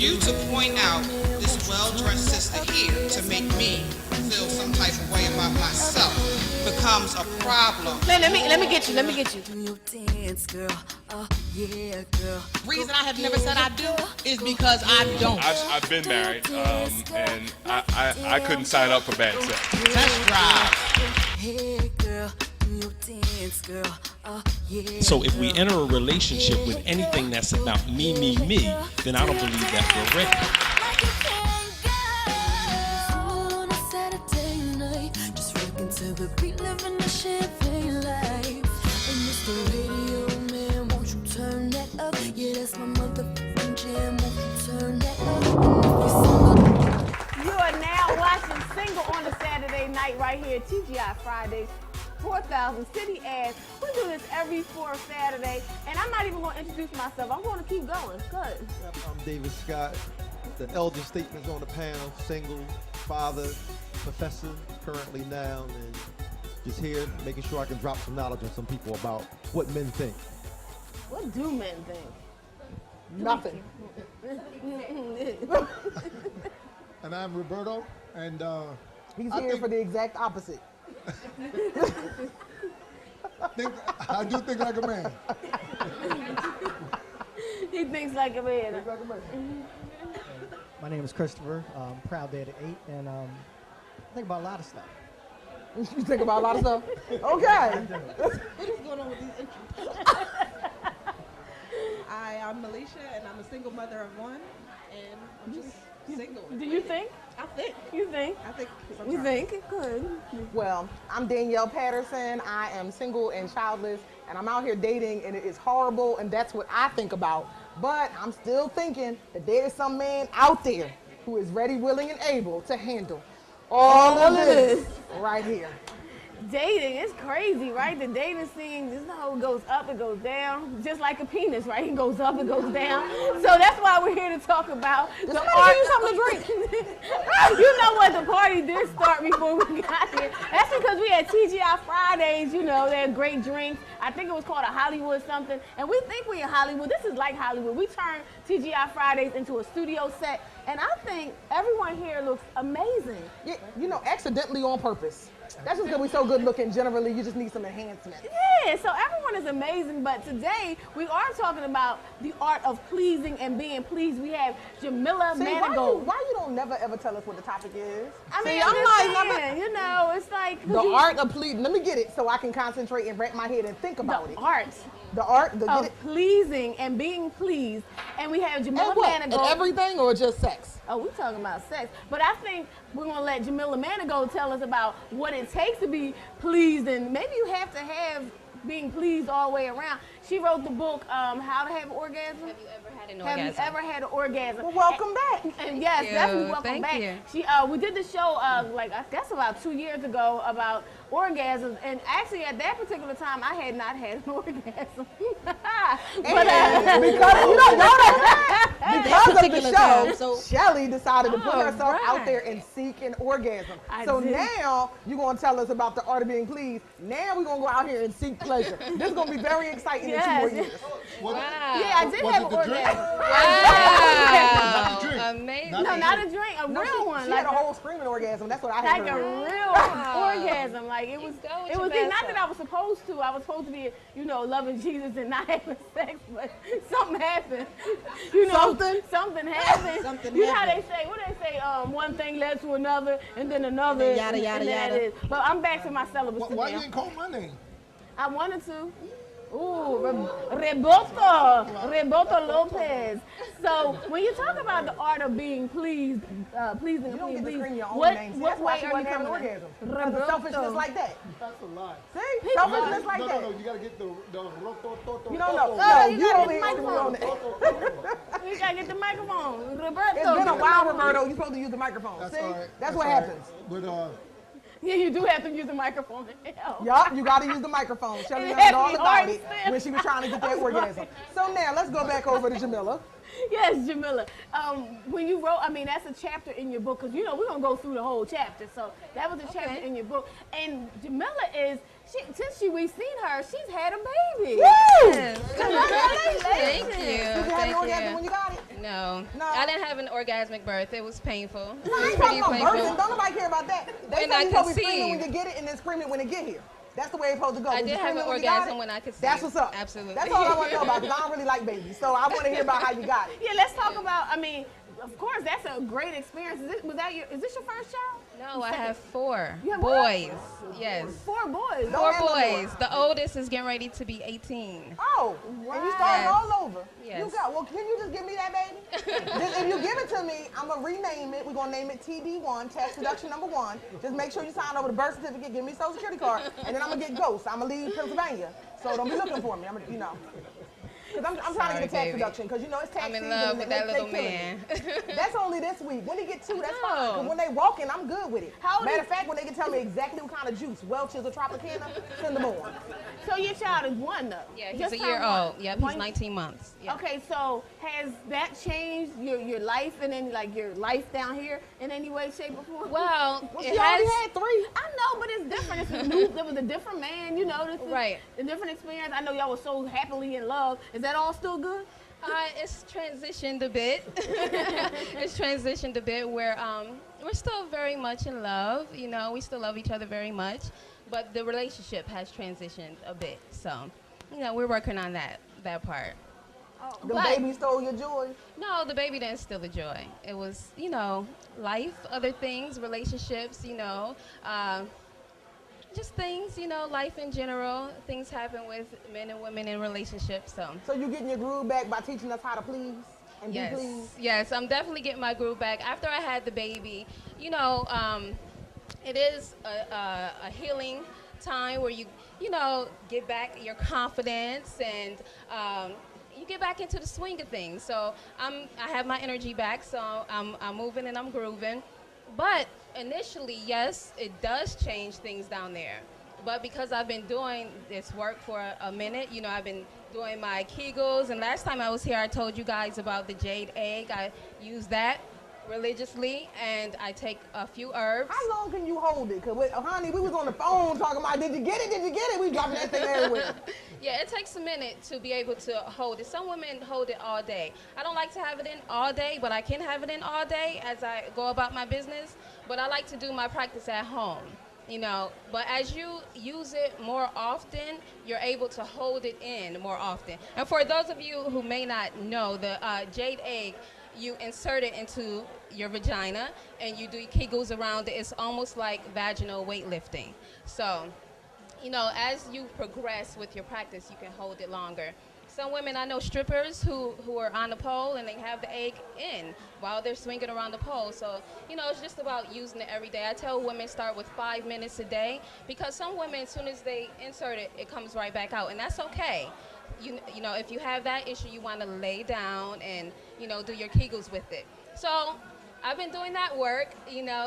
you to point out this well-dressed sister here to make me feel some type of way about myself becomes a problem. Let me get you. Reason I have never said I do is because I don't. I've been married, and I couldn't sign up for bad sex. Test drive. So if we enter a relationship with anything that's about me, then I don't believe that we're ready. You are now watching Single on a Saturday night right here at TGI Fridays. 4,000 City Ads. We do this every fourth Saturday, and I'm not even going to introduce myself. I'm going to keep going. Good. Yep, I'm David Scott. The elder statements on the panel, single, father, professor, currently now, and just here making sure I can drop some knowledge on some people about what men think. What do men think? Nothing. And I'm Roberto, and He's here for the exact opposite. I do think like a man. He thinks like a man. My name is Christopher. Proud dad at 8, and I think about a lot of stuff. You think about a lot of stuff? Okay. What is going on with these intros? I'm Melisha, and I'm a single mother of one, and I'm just single. Do you think? I think. You think? I think. You think? Good. Well, I'm Danielle Patterson. I am single and childless, and I'm out here dating, and it is horrible, and that's what I think about. But I'm still thinking that there is some man out there who is ready, willing, and able to handle all of this right here. Dating, it's crazy, right? The dating scene, this whole goes up, it goes down, just like a penis, right? It goes up, it goes down. So that's why we're here to talk about the art. You something to drink. You know what? The party did start before we got here. That's because we had TGI Fridays, you know, they had great drinks. I think it was called a Hollywood something. And we think we're in Hollywood. This is like Hollywood. We turned TGI Fridays into a studio set. And I think everyone here looks amazing. Yeah, you know, accidentally on purpose. That's just because we're so good looking. Generally, you just need some enhancement. Yeah, so everyone is amazing, but today we are talking about the art of pleasing and being pleased. We have Jamilla Manigult. Why you don't never ever tell us what the topic is? I mean, I'm like, you know, it's like the art of pleasing. Let me get it so I can concentrate and wrap my head and think about it. The art of pleasing and being pleased. And we have Jamilla Manigult. And everything or just sex? Oh, we're talking about sex. But I think we're going to let Jamilla Manigult tell us about what it takes to be pleased. And maybe you have to have being pleased all the way around. She wrote the book, How to Have an Orgasm. Have you ever had an orgasm? Have you ever had an orgasm? Well, welcome back. And yes, definitely welcome back. We did the show, like I guess about 2 years ago about orgasms. And actually at that particular time, I had not had an orgasm. Because you don't know that. Because of the show, Shelly decided to put herself out there and seek an orgasm. Now you're going to tell us about the art of being pleased. Now we're going to go out here and seek pleasure. This is going to be very exciting in 2 more years. Wow. Yeah, I did have an orgasm. Wow. Amazing. No, not a drink, a real one. She had a whole screaming orgasm. That's what I had. Like a real orgasm. Like it was not that I was supposed to. I was supposed to be, you know, loving Jesus and not having sex, but something happened. You know, something happened. You know how they say, what they say, one thing led to another, and then another, and yada, yada, yada. But I'm back to my celibacy. Why you didn't call my name? I wanted to. Ooh, Reboto Lopez. So when you talk about the art of being pleased, pleasing and being pleased, what way are you coming orgasm? Selfishness like that. That's a lie. See? Selfishness like that. No, you gotta get the roto. You don't know. No, you gotta get the microphone. You gotta get the microphone. Roberto. It's been a while, Roberto. You're supposed to use the microphone. That's See? all right. That's what happens. But yeah, you do have to use the microphone. Yup, you got to use the microphone. Shelly learned all about it when she was trying to get that orgasm. So now let's go back over to Jamilla. Yes, Jamilla. When you wrote, I mean, that's a chapter in your book because you know we're gonna go through the whole chapter. So that was a chapter in your book. And Jamilla is since we've seen her, she's had a baby. Woo! Thank you. Did you have an orgasm when you got it? No. No? I didn't have an orgasmic birth. It was painful. No, I It ain't was talking pretty about painful. birthing. Don't nobody care about that. They When say I you're supposed to be screaming conceived. when you get it and then screaming when it get here. That's the way it's supposed to go. I Was you did have an screaming when you got orgasm it? when I conceived. That's what's up. Absolutely. That's all I want to know about because I don't really like babies. So I want to hear about how you got it. Yeah, let's talk about, I mean, of course, that's a great experience. Is this your first child? No, I have 4 You have what? boys. Yes. 4 boys. 4 have no boys. more. The oldest is getting ready to be 18. Oh, and you started Yes. all over. Yes. You got, well, can you just give me that baby? If you give it to me, I'm going to rename it. We're going to name it TD1, Tax Deduction Number 1. Just make sure you sign over the birth certificate, give me a social security card, and then I'm going to get Ghost. I'm going to leave Pennsylvania. So don't be looking for me. I'm gonna, Because I'm trying to get a tax baby. deduction because it's tax I'm in season love and with they- that they little killing man. me. That's only this week. When he get 2, that's fine. know. Because when they walking, I'm good with it. How old Matter is- of fact, when they can tell me exactly what kind of juice, Welch's or Tropicana, send them on. So your child is 1 though? Yeah, he's Just a turned year 1. old. Yep, he's 19 months. Yep. Okay, so has that changed your life and then like your life down here in any way, shape, or form? Well, Well, it she already has. had 3. I know, but it's different. It's a new, there was a different man, this is Right. a different experience. I know y'all were so happily in love. Is that all still good? It's transitioned a bit. It's transitioned a bit where we're still very much in love. We still love each other very much, but the relationship has transitioned a bit. So, we're working on that part. The But- baby stole your joy. No, the baby didn't steal the joy. It was, life, other things, relationships, just things, life in general. Things happen with men and women in relationships. So you getting your groove back by teaching us how to please and Yes, be pleased? yes, I'm definitely getting my groove back. After I had the baby, it is a healing time where you get back your confidence and you get back into the swing of things. So I have my energy back, so I'm moving and I'm grooving. But initially, yes, it does change things down there. But because I've been doing this work for a minute, I've been doing my Kegels, and last time I was here, I told you guys about the jade egg. I use that religiously, and I take a few herbs. How long can you hold it? Because, honey, we was on the phone talking about, did you get it? Did you get it? We dropping that thing everywhere. Yeah, it takes a minute to be able to hold it. Some women hold it all day. I don't like to have it in all day, but I can have it in all day as I go about my business. But I like to do my practice at home, But as you use it more often, you're able to hold it in more often. And for those of you who may not know, the jade egg, you insert it into your vagina and you do Kegels around it. It's almost like vaginal weightlifting. So, as you progress with your practice, you can hold it longer. Some women, I know strippers who are on the pole and they have the egg in while they're swinging around the pole. So, it's just about using it every day. I tell women start with 5 minutes a day because some women, as soon as they insert it, it comes right back out. And that's okay. If you have that issue, you want to lay down and, do your Kegels with it. So I've been doing that work,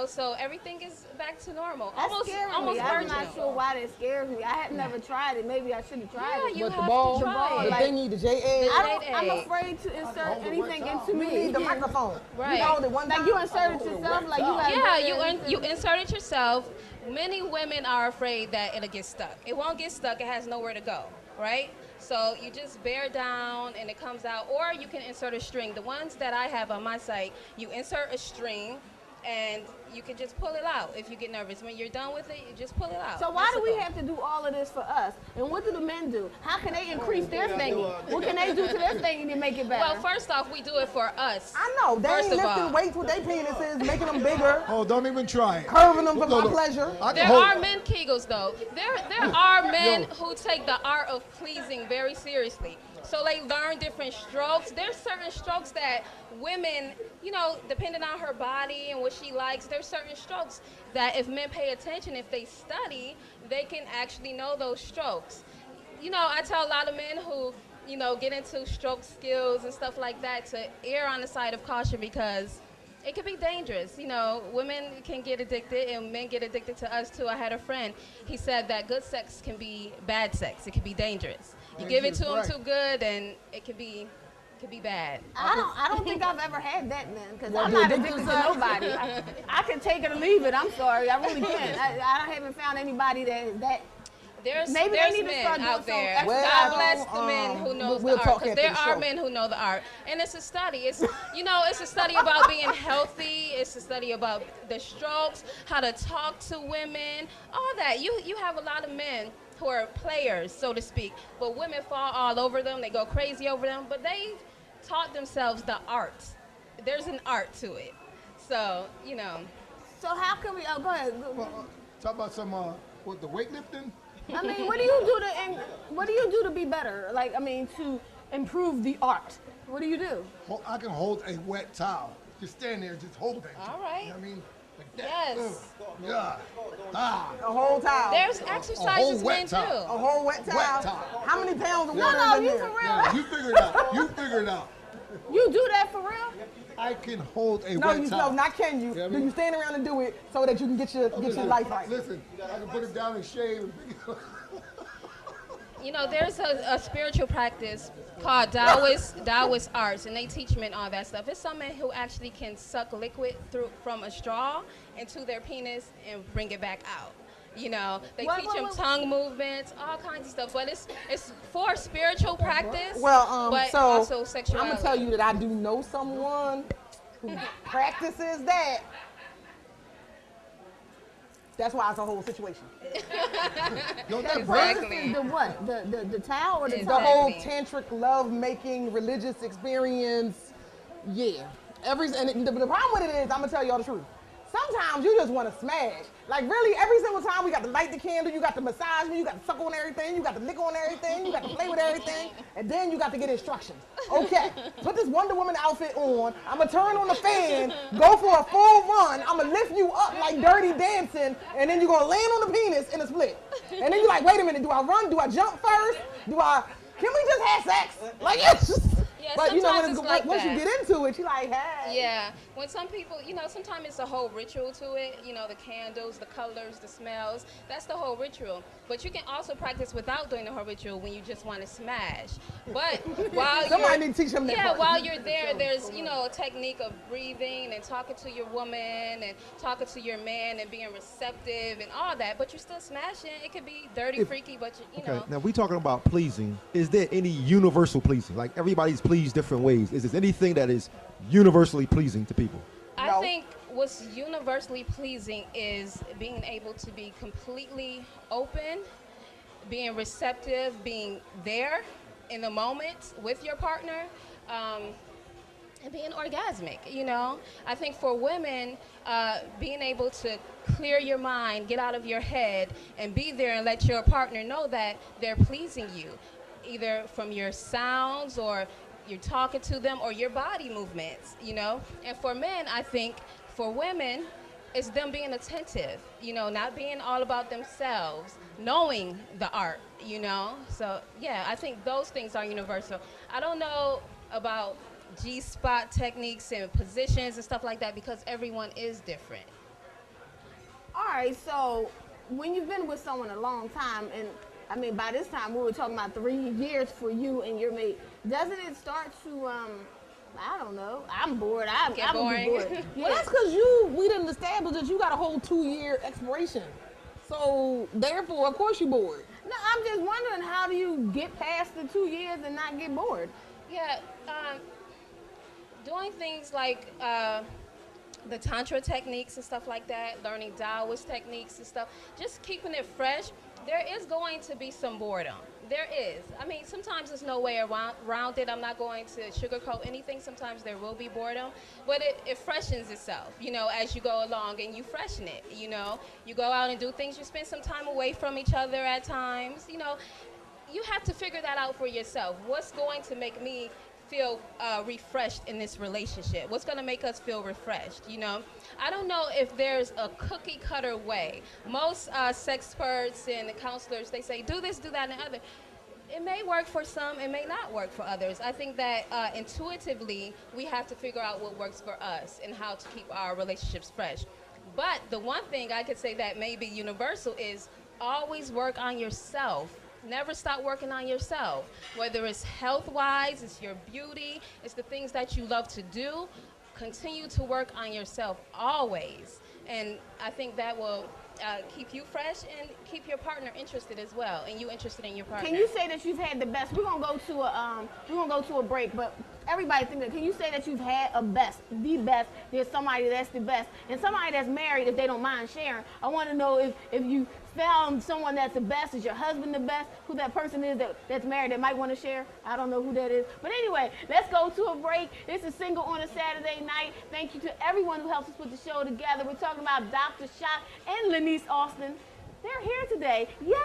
so everything is back to normal. That's almost scary almost me. I'm virginal. not sure why that scares me. I have never tried it. Maybe I should have tried Yeah, it. you But have the ball, to try the it. like- thingy, the J-egg. I'm egg. afraid to insert anything into You me. need the microphone. Right. You hold it one Like time. you insert it yourself, like you got. Yeah, you insert it yourself. Many women are afraid that it'll get stuck. It won't get stuck. It has nowhere to go, right? So you just bear down and it comes out, or you can insert a string. The ones that I have on my site, you insert a string and you can just pull it out if you get nervous. When you're done with it, you just pull it out. So why That's do the we goal. have to do all of this for us? And what do the men do? How can they increase their thingy? What can they do to their thingy to make it better? Well, first off, we do it for us. I know. They First ain't of all. lifting weights with their penises, making them bigger, Oh, don't even try it. curving them for my Look, pleasure. I can There hold are men Kegels though. There are men who take the art of pleasing very seriously. So they learn different strokes. There's certain strokes that women, depending on her body and what she likes, there's certain strokes that if men pay attention, if they study, they can actually know those strokes. I tell a lot of men who, get into stroke skills and stuff like that to err on the side of caution because it can be dangerous. Women can get addicted and men get addicted to us too. I had a friend, he said that good sex can be bad sex. It can be dangerous. You give it to him too good and it can be bad. I don't think I've ever had that, man, because I'm not addicted to nobody. I can take it or leave it. I'm sorry, I really can't. I haven't found anybody that There's Maybe they need to men start doing out there. some God bless the men who knows we'll the talk art, because after there the are show. men who know the art, and it's a study. It's it's a study about being healthy. It's a study about the strokes, how to talk to women, all that. You have a lot of men who are players, so to speak, but women fall all over them. They go crazy over them, but they taught themselves the art. There's an art to it, so So how can we? Oh, go ahead. Talk about some what the weightlifting. I mean, what do you do to be better? Like, I mean, to improve the art. What do you do? I can hold a wet towel. Just stand there, just hold that. All right. You know what I mean? Like that. Yes. Yeah. Ah. A whole towel. There's exercises men do. A whole wet towel. Wet towel. How many pounds of No, water no, is in you there? for real? Yeah, you figure it out. You figure it out. You do that for real? I can hold a No, wet you towel. no, not can you. Yeah, I Do mean- you stand around and do it so that you can get your life right? Listen, I can put it down and shave. There's a spiritual practice called Taoist arts, and they teach men all that stuff. It's some men who actually can suck liquid from a straw into their penis and bring it back out. They teach them tongue movements, all kinds of stuff. But it's for spiritual practice. Well, but so also I'm sexuality. gonna tell you that I do know someone who practices that. That's why it's a whole situation. Don't that break? Exactly. The what? The towel or the The tongue? whole tantric love-making religious experience. Yeah. The problem with it is, I'm gonna tell y'all the truth. Sometimes you just want to smash. Like really, every single time we got to light the candle, you got to massage me, you got to suck on everything, you got to lick on everything, you got to play with everything, and then you got to get instructions. Okay, put this Wonder Woman outfit on. I'm gonna turn on the fan, go for a full run. I'm gonna lift you up like Dirty Dancing, and then you're gonna land on the penis in a split. And then you're like, wait a minute, do I run? Do I jump first? Can we just have sex? Like it's. Yeah, But sometimes it's like once that. you get into it, you're like, hey. Yeah, when some people, sometimes it's a whole ritual to it. The candles, the colors, the smells. That's the whole ritual. But you can also practice without doing the whole ritual when you just want to smash. But while Somebody need to teach him that part. while you're there, there's a technique of breathing and talking to your woman and talking to your man and being receptive and all that. But you're still smashing. It could be dirty, freaky, but you know. Okay, now we talking about pleasing. Is there any universal pleasing? Like everybody's pleased different ways. Is there anything that is universally pleasing to people? I think what's universally pleasing is being able to be completely open, being receptive, being there in the moment with your partner, and being orgasmic. I think for women, being able to clear your mind, get out of your head, and be there and let your partner know that they're pleasing you, either from your sounds or you're talking to them or your body movements, And for men, I think for women, it's them being attentive, not being all about themselves, knowing the art, So, yeah, I think those things are universal. I don't know about G-spot techniques and positions and stuff like that because everyone is different. All right, so when you've been with someone a long time, and I mean, by this time we were talking about 3 years for you and your mate, doesn't it start to, I don't know, I'm bored, I'm boring. bored. Well, that's because we didn't establish that you got a whole 2-year expiration. So, therefore, of course you're bored. No, I'm just wondering, how do you get past the 2 years and not get bored? Yeah, doing things like the Tantra techniques and stuff like that, learning Taoist techniques and stuff, just keeping it fresh. There is going to be some boredom. There is. I mean, sometimes there's no way around it. I'm not going to sugarcoat anything. Sometimes there will be boredom, but it freshens itself, as you go along and you freshen it, You go out and do things. You spend some time away from each other at times, You have to figure that out for yourself. What's going to make me feel refreshed in this relationship? What's going to make us feel refreshed? I don't know if there's a cookie cutter way. Most sex experts and counselors, they say do this, do that, and the other. It may work for some, it may not work for others. I think that intuitively we have to figure out what works for us and how to keep our relationships fresh. But the one thing I could say that may be universal is always work on yourself. Never stop working on yourself, whether it's health-wise, it's your beauty, it's the things that you love to do. Continue to work on yourself always, and I think that will keep you fresh and keep your partner interested as well, and you interested in your partner. Can you say that you've had the best? We're gonna go to a break, but everybody think that. Can you say that you've had the best? There's somebody that's the best, and somebody that's married, if they don't mind sharing. I want to know if you found someone that's the best. Is your husband the best? Who that person is that's married that might want to share? I don't know who that is. But anyway, let's go to a break. This is Single on a Saturday Night. Thank you to everyone who helps us put the show together. We're talking about Dr. Shock and Lanice Austin. They're here today. Yay!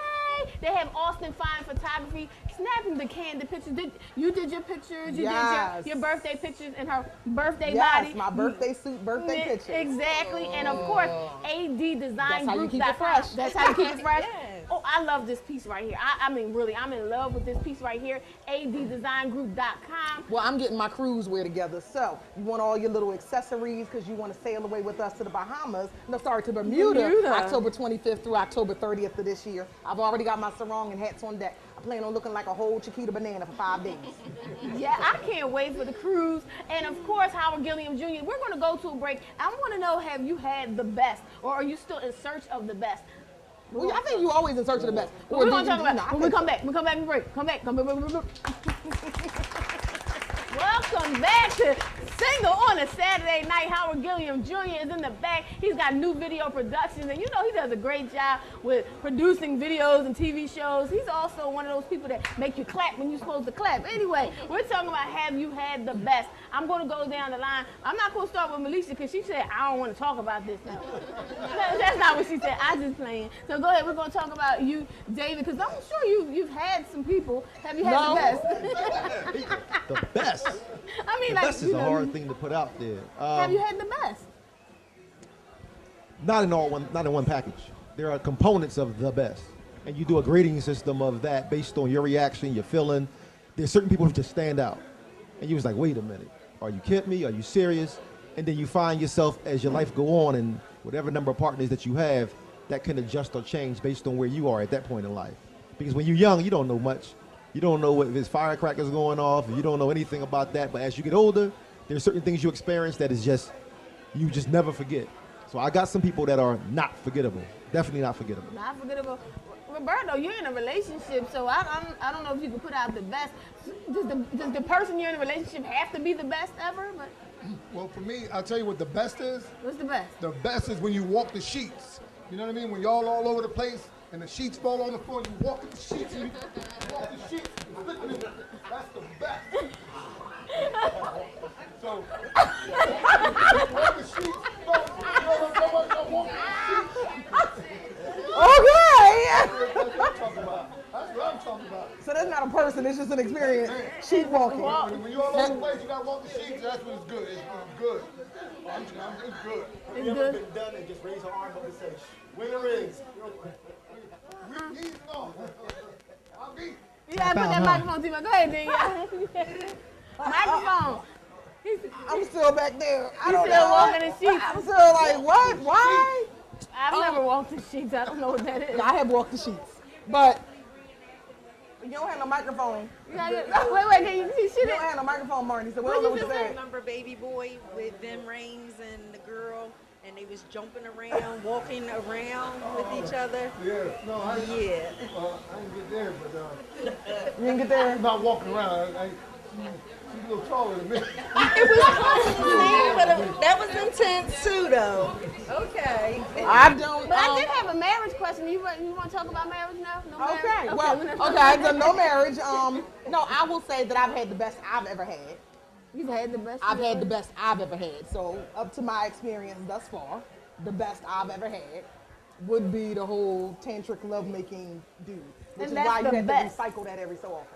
They have Austin Fine Photography snapping the candid pictures. You did your pictures. You did your birthday pictures and her birthday body. Yes, my birthday suit, birthday pictures. Exactly. And of course, AD Design That's how you Group. keep it fresh. That's how you keep it fresh. Yes. Oh, I love this piece right here. I mean, really, I'm in love with this piece right here. ADDesignGroup.com. Well, I'm getting my cruise wear together. So you want all your little accessories because you want to sail away with us to the Bahamas. No, sorry, to Bermuda. October 25th through October 30th of this year. I've already got my sarong and hats on deck. I plan on looking like a whole Chiquita banana for 5 days. Yeah, I can't wait for the cruise. And of course, Howard Gilliam Jr. We're going to go to a break. I want to know, have you had the best, or are you still in search of the best? Well, I think you always in search of the best. We're going to talk about when we come back. We come back and break. Come back. Welcome back to Single on a Saturday Night. Howard Gilliam Jr. is in the back. He's got new video productions, and you know he does a great job with producing videos and TV shows. He's also one of those people that make you clap when you're supposed to clap. Anyway, we're talking about have you had the best. I'm going to go down the line. I'm not going to start with Melissa because she said, I don't want to talk about this now. That's not what she said. I just playing. So go ahead. We're going to talk about you, David, because I'm sure you've had some people. Have you had the best? The best. I mean, the like, best is a hard thing to put out there. Have you had the best? Not in one package. There are components of the best, and you do a grading system of that based on your reaction, your feeling. There's certain people who just stand out, and you was like, wait a minute, are you kidding me? Are you serious? And then you find yourself as your life go on, and whatever number of partners that you have, that can adjust or change based on where you are at that point in life. Because when you're young, you don't know much. You don't know if there's firecrackers going off. You don't know anything about that. But as you get older, there's certain things you experience that is just, you just never forget. So I got some people that are not forgettable. Definitely not forgettable. Not forgettable. Roberto, you're in a relationship, so I don't know if you can put out the best. Does the person you're in a relationship have to be the best ever? But Well, for me, I'll tell you what the best is. What's the best? The best is when you walk the sheets. You know what I mean? When y'all all over the place and the sheets fall on the floor and you walk the sheets and you walk the sheets and slip it in. That's the best. So, walk the sheets. Don't walk the sheets. Okay. That's what I'm talking about. That's what I'm talking about. So that's not a person, it's just an experience. Sheet walking. When you all over the place, you gotta walk the sheets. That's when it's good. It's good. It's good. It's good. Been done and just raise her arm up and say, winner is. I'll be. You gotta put that microphone to me. Go ahead, then. Microphone. I'm still back there. I He's don't still know. walking the sheets. I'm still like, what? Why? I've never walked the sheets. I don't know what that is. I have walked the sheets. But you don't have no microphone. Wait, can you see You shit? don't have no microphone, Marty, so we don't know what you said. Remember Baby Boy with them rings and the girl, and they was jumping around, walking around with each other? Yeah. No, I didn't get there, but You didn't get there? I'm not walking around. She's a little taller than me. It was funny, but that was intense too, though. Okay. I don't. But I did have a marriage question. You want to talk about marriage now? No marriage? Okay. Well, so no marriage. No, I will say that I've had the best I've ever had. You've had the best. I've had the best I've ever had. So up to my experience thus far, the best I've ever had would be the whole tantric lovemaking dude, which And is that's why you the have best. to recycle that every so often.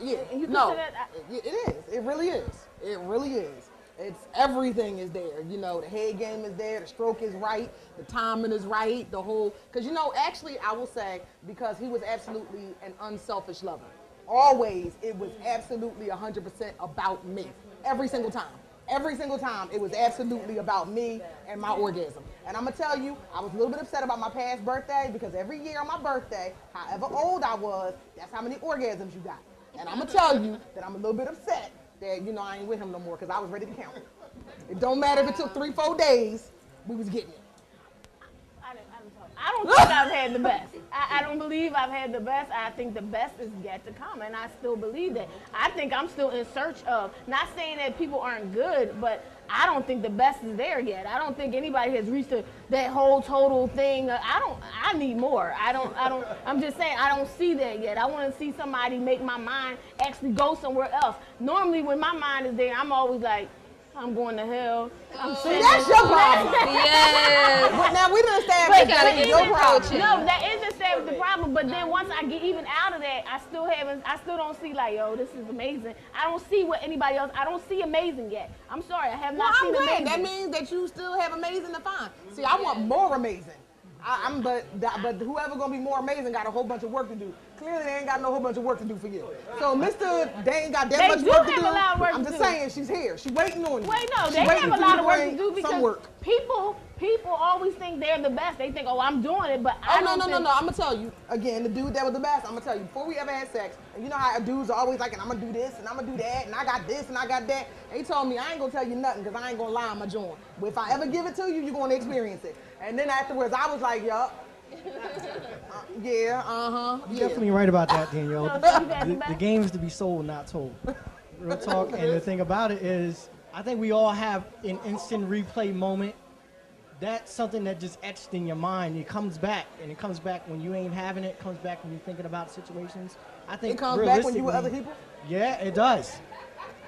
Yeah, You no, consider that- it is. It really is. It really is. It's everything is there. You know, the head game is there. The stroke is right. The timing is right. The whole, because you know, actually, I will say because he was absolutely an unselfish lover. Always, it was absolutely 100% about me. Every single time. Every single time, it was absolutely about me and my orgasm. And I'm gonna tell you, I was a little bit upset about my past birthday because every year on my birthday, however old I was, that's how many orgasms you got. And I'm gonna tell you that I'm a little bit upset that, you know, I ain't with him no more because I was ready to count. It don't matter if it took 3-4 days, we was getting it. I don't think I've had the best. I don't believe I've had the best. I think the best is yet to come, and I still believe that. I think I'm still in search of, not saying that people aren't good, but I don't think the best is there yet. I don't think anybody has reached that whole total thing. I need more. I'm just saying, I don't see that yet. I want to see somebody make my mind actually go somewhere else. Normally, when my mind is there, I'm always like, I'm going to hell. See, that's your problem. Yes. But now we done established that is your problem. No, that is the problem. But then once I get even out of that, I still don't see like, yo, this is amazing. I don't see what anybody else. I don't see amazing yet. I'm sorry, I have not seen amazing. That means that you still have amazing to find. See, I want more amazing. But whoever gonna be more amazing got a whole bunch of work to do. Clearly, they ain't got no whole bunch of work to do for you. So, they ain't got that much work to do. I'm just saying, she's here. She's waiting on you. Wait, no, they have a lot of work to do because people always think they're the best. They think, oh, I'm doing it, but I don't think. No. I'm gonna tell you again. The dude that was the best. I'm gonna tell you before we ever had sex. And you know how dudes are always like, and I'm gonna do this and I'm gonna do that and I got this and I got that. And he told me I ain't gonna tell you nothing because I ain't gonna lie on my joint. But if I ever give it to you, you're gonna experience it. And then afterwards, I was like, yup. You're definitely right about that, Danielle. The game is to be sold, not told. Real talk. And the thing about it is, I think we all have an instant replay moment. That's something that just etched in your mind. It comes back, and it comes back when you ain't having it. It comes back when you're thinking about situations. I think it comes back when you with other people. Yeah, it does.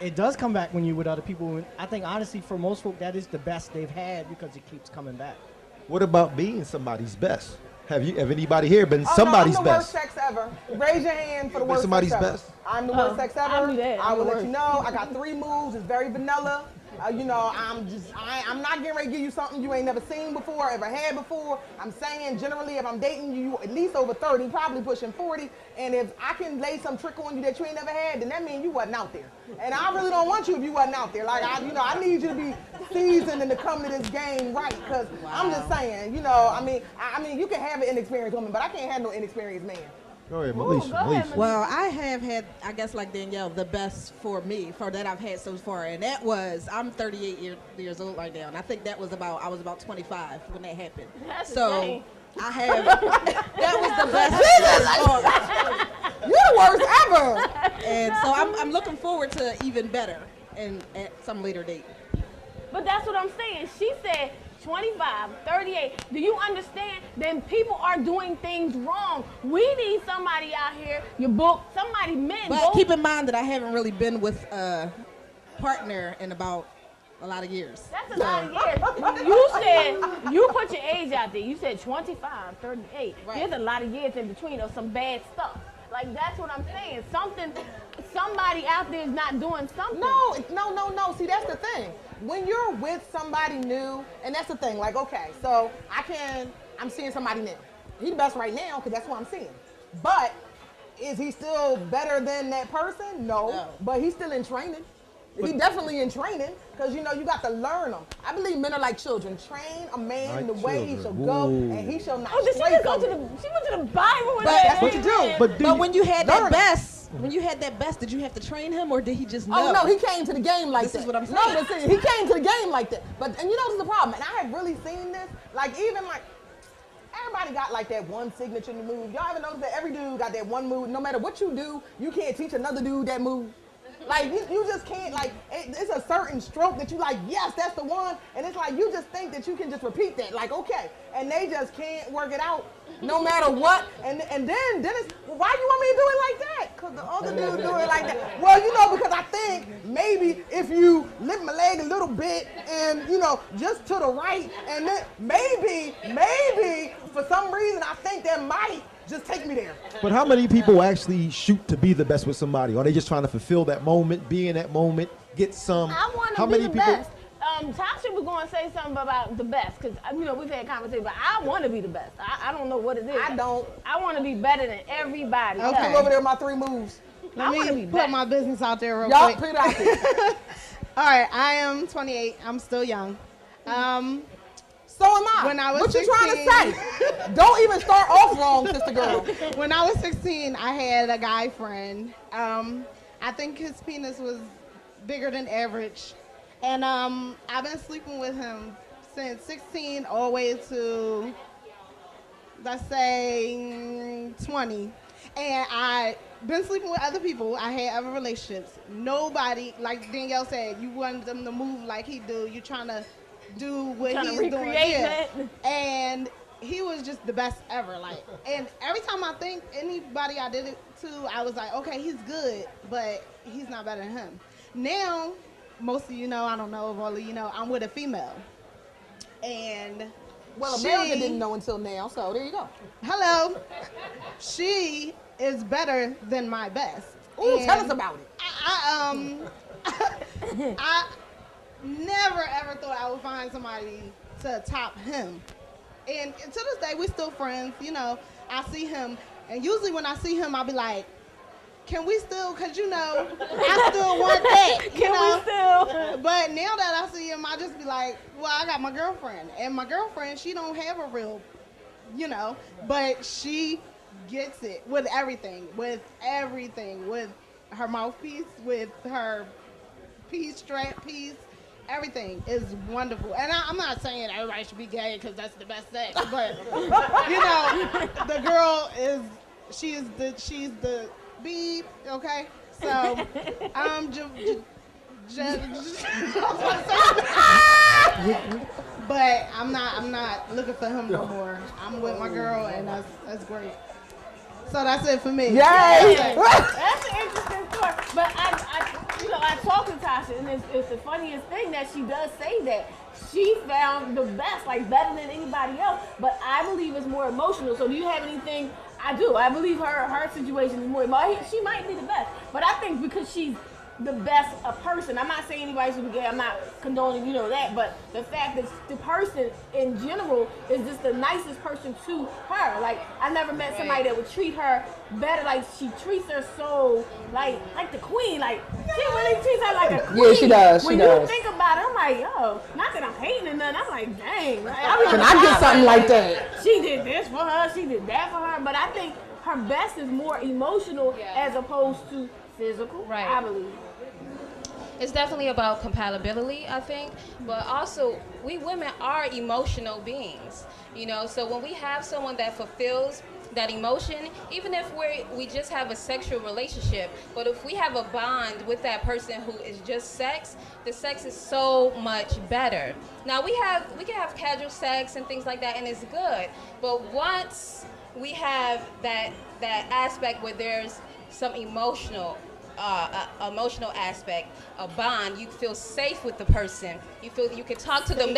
It does come back when you're with other people. I think honestly, for most folk, that is the best they've had because it keeps coming back. What about being somebody's best? Have anybody here been somebody's I'm the worst best? sex ever. Raise your hand for the worst somebody's sex ever. best? I'm the worst sex ever. I will let you know. I got 3 moves. It's very vanilla. I'm not getting ready to give you something you ain't never seen before, ever had before. I'm saying generally if I'm dating you at least over 30, probably pushing 40, and if I can lay some trick on you that you ain't never had, then that means you wasn't out there. And I really don't want you if you wasn't out there. Like I need you to be seasoned and to come to this game right, because I'm just saying, I mean you can have an inexperienced woman, but I can't have no inexperienced man. Go ahead, Melisha. Well, I have had, I guess like Danielle, the best for me, for that I've had so far. And that was, I'm 38 years old right now. And I think I was about 25 when that happened. That's so insane. I have, that was the best. You're the worst ever. And so I'm looking forward to even better and at some later date. But that's what I'm saying. She said 25, 38. Do you understand? Then people are doing things wrong. We need somebody out here, men. But keep in mind that I haven't really been with a partner in about a lot of years. That's a lot of years. You said, you put your age out there. You said 25, 38. Right. There's a lot of years in between of some bad stuff. Like, that's what I'm saying. Somebody out there is not doing something. No. See, that's the thing. When you're with somebody new, and that's the thing, like, okay, so I'm seeing somebody new. He's the best right now because that's what I'm seeing. But is he still better than that person? No. But he's still in training. He's definitely in training because, you got to learn them. I believe men are like children. Train a man the way he shall go, and he shall not did she just go to she went to the Bible with that? That's what you do. But when you had that best, did you have to train him or did he just know? Oh, no, he came to the game like that. This is what I'm saying. No, but see, he came to the game like that. And this is the problem. And I have really seen this. Everybody got like that one signature move. Y'all ever notice that every dude got that one move? No matter what you do, you can't teach another dude that move. Like, you just can't, it's a certain stroke that you like, yes, that's the one. And it's like, you just think that you can just repeat that. Like, okay. And they just can't work it out no matter what. And then it's, why you want me to do it like that? Because the other dude do it like that. Well, because I think maybe if you lift my leg a little bit and, just to the right, and then maybe, for some reason, I think that might just take me there. But how many people actually shoot to be the best with somebody? Are they just trying to fulfill that moment, be in that moment, get some? I want to be the best. Tasha was going to say something about the best because, we've had conversations, but I want to be the best. I don't know what it is. I don't. I want to be better than everybody. I'll come over there with my 3 moves. Let me put my business out there real Y'all quick. put it out there. All right, I am 28. I'm still young. So am I. When I was what 16, you trying to say? Don't even start off wrong, sister girl. When I was 16, I had a guy friend. I think his penis was bigger than average. And I've been sleeping with him since 16 all the way to let's say 20, and I been sleeping with other people. I had other relationships. Nobody, like Danielle said, you want them to move like he do. You trying to do what he's doing. Yeah. And he was just the best ever. Like, and every time I think anybody I did it to, I was like, okay, he's good, but he's not better than him. Now, most of you know, I don't know if all of you know, I'm with a female. And well, America didn't know until now, so there you go. Hello. She is better than my best. Ooh, tell us about it. I never ever thought I would find somebody to top him. And to this day, we're still friends. You know, I see him, and usually when I see him, I'll be like, can we still, because you know, I still want that. Can we still? But now that I see him, I just be like, well, I got my girlfriend. And my girlfriend, she don't have a real, you know, but she gets it with everything, with her mouthpiece, with her strap piece. Everything is wonderful. And I'm not saying everybody should be gay because that's the best sex, but, you know, the girl is, she's the beep, okay? So, but I'm not looking for him no more. I'm with my girl, and that's great. So that's it for me. Yay! That's an interesting story. But I talked to Tasha, and it's the funniest thing that she does say that she found the best, like better than anybody else. But I believe it's more emotional. So do you have anything? I do. I believe her situation is more emotional. She might be the best, but I think because she's the best a person. I'm not saying anybody should be gay. I'm not condoning, you know, that. But the fact that the person in general is just the nicest person to her. Like, I never met somebody that would treat her better. Like, she treats her so, like the queen. Like, she really treats her like a queen. Yeah, she does. When you think about it, I'm like, yo, not that I'm hating or nothing. I'm like, dang. Like, Can I get something like that? She did this for her. She did that for her. But I think her best is more emotional as opposed to physical. Right. I believe. It's definitely about compatibility, I think, but also we women are emotional beings, you know, so when we have someone that fulfills that emotion, even if we just have a sexual relationship, but if we have a bond with that person who is just sex, the sex is so much better. Now we can have casual sex and things like that, and it's good, but once we have that aspect where there's some emotional aspect, a bond, you feel safe with the person, you feel you can talk to them,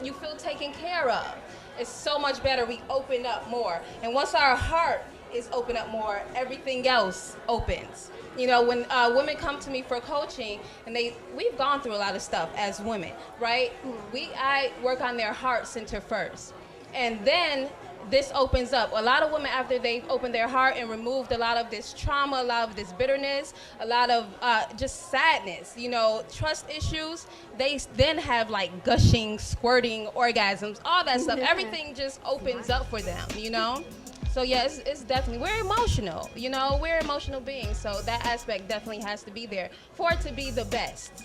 you feel taken care of. It's so much better. We open up more, and once our heart is open up more, everything else opens. You know, when women come to me for coaching, and we've gone through a lot of stuff as women, right? I work on their heart center first, and then this opens up. A lot of women, after they've opened their heart and removed a lot of this trauma, a lot of this bitterness, a lot of just sadness, you know, trust issues, they then have like gushing, squirting orgasms, all that stuff. Everything just opens up for them, you know? So yeah, it's definitely, we're emotional, you know, we're emotional beings. So that aspect definitely has to be there for it to be the best.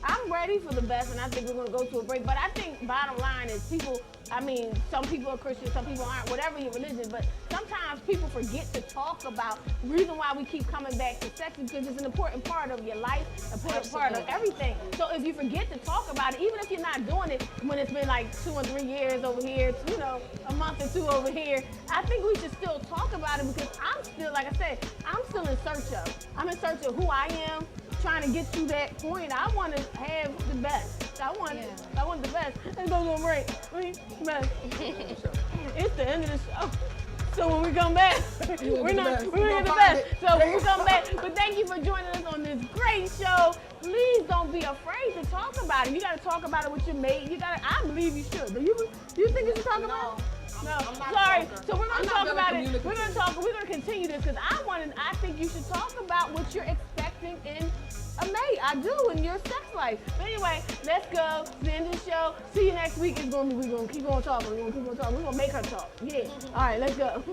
I'm ready for the best, and I think we're going to go to a break. But I think bottom line is some people are Christian, some people aren't, whatever your religion, but sometimes people forget to talk about the reason why we keep coming back to sex, because it's an important part of your life, an important part of everything. So if you forget to talk about it, even if you're not doing it when it's been like 2 or 3 years over here, you know, a month or 2 over here, I think we should still talk about it, because I'm still, like I said, I'm still in search of who I am, trying to get to that point. I want to have the best. I want the best. Let's go to a break. It's the end of the show. So when we come back, we're gonna get the best. So when we come back, but thank you for joining us on this great show. Please don't be afraid to talk about it. You gotta talk about it with your mate. I believe you should. Do you think you should talk about it? No, sorry. So we're gonna talk about it. We're gonna continue this, because I think you should talk about what you're expecting in a mate. I do in your sex life. But anyway, let's go. It's the end of the show. See you next week. We're gonna keep on talking. We're gonna make her talk. Yeah. All right, let's go.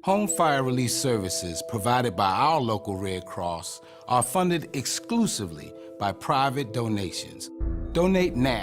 Home fire relief services provided by our local Red Cross are funded exclusively by private donations. Donate now